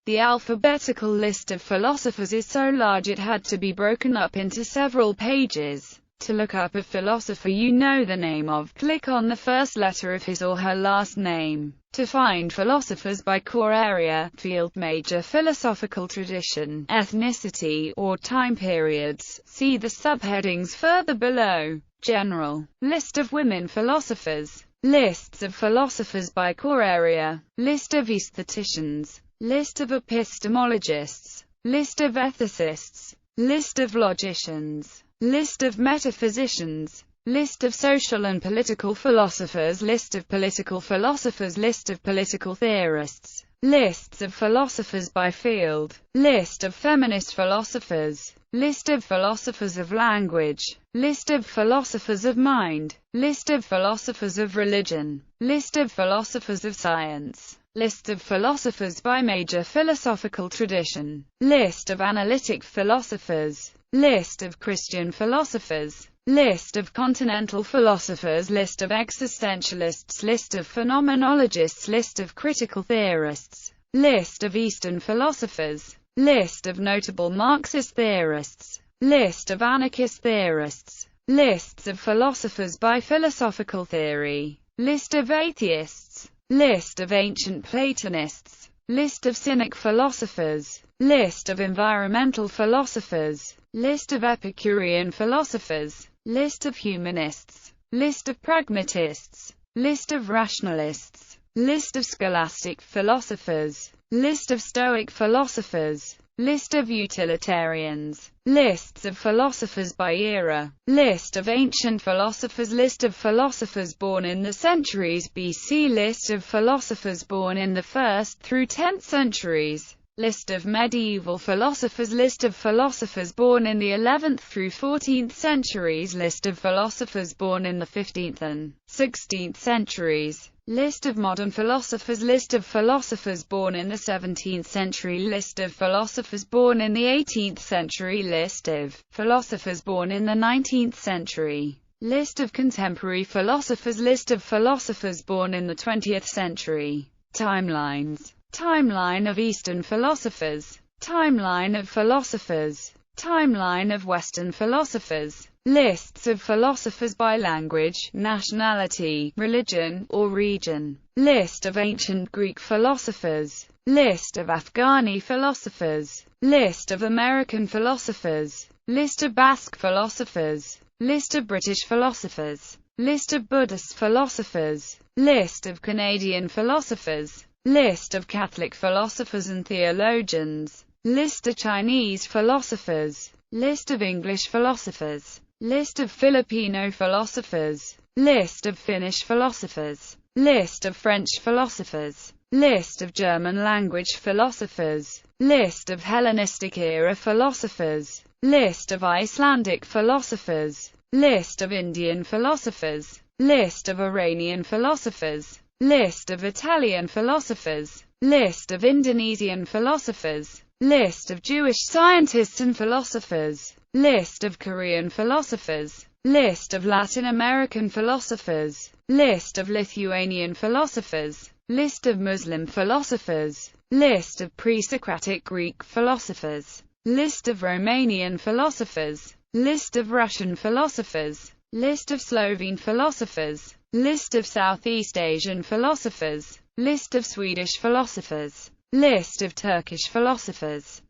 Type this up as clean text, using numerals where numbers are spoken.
The alphabetical list of philosophers is so large it had to be broken up into several pages. To look up a philosopher you know the name of, click on the first letter of his or her last name. To find philosophers by core area, field, major philosophical tradition, ethnicity, or time periods, see the subheadings further below. General list of women philosophers, lists of philosophers by core area, list of aestheticians, list of epistemologists, list of ethicists, list of logicians, list of metaphysicians, list of social and political philosophers, list of political philosophers, list of political theorists, lists of philosophers by field, list of feminist philosophers, list of philosophers of language, list of philosophers of mind, list of philosophers of religion, list of philosophers of science, list of philosophers by major philosophical tradition, list of analytic philosophers, list of Christian philosophers, list of continental philosophers, list of existentialists, list of phenomenologists, list of critical theorists, list of Eastern philosophers, list of notable Marxist theorists, list of anarchist theorists, lists of philosophers by philosophical theory, list of atheists, list of ancient Platonists, list of Cynic philosophers, list of environmental philosophers, list of Epicurean philosophers, list of humanists, list of pragmatists, list of rationalists, list of scholastic philosophers, list of Stoic philosophers, list of utilitarians, lists of philosophers by era, list of ancient philosophers, list of philosophers born in the centuries BC, list of philosophers born in the 1st through 10th centuries, list of medieval philosophers, list of philosophers born in the 11th through 14th centuries, list of philosophers born in the 15th and 16th centuries, list of modern philosophers, list of philosophers born in the 17th century, list of philosophers born in the 18th century, list of philosophers born in the 19th century, list of contemporary philosophers, list of philosophers born in the 20th century. Timelines. Timeline of Eastern philosophers, timeline of philosophers, timeline of Western philosophers, lists of philosophers by language, nationality, religion, or region, list of ancient Greek philosophers, list of Afghani philosophers, list of American philosophers, list of Basque philosophers, list of British philosophers, list of Buddhist philosophers, list of Canadian philosophers, list of Catholic philosophers and theologians, list of Chinese philosophers, list of English philosophers, list of Filipino philosophers, list of Finnish philosophers, list of French philosophers, list of German language philosophers, list of Hellenistic era philosophers, list of Icelandic philosophers, list of Indian philosophers, list of Iranian philosophers, list of Italian philosophers, list of Indonesian philosophers, list of Jewish scientists and philosophers, list of Korean philosophers, list of Latin American philosophers, list of Lithuanian philosophers, list of Muslim philosophers, list of pre-Socratic Greek philosophers, list of Romanian philosophers, list of Russian philosophers, list of Slovene philosophers, list of Southeast Asian philosophers, list of Swedish philosophers, list of Turkish philosophers,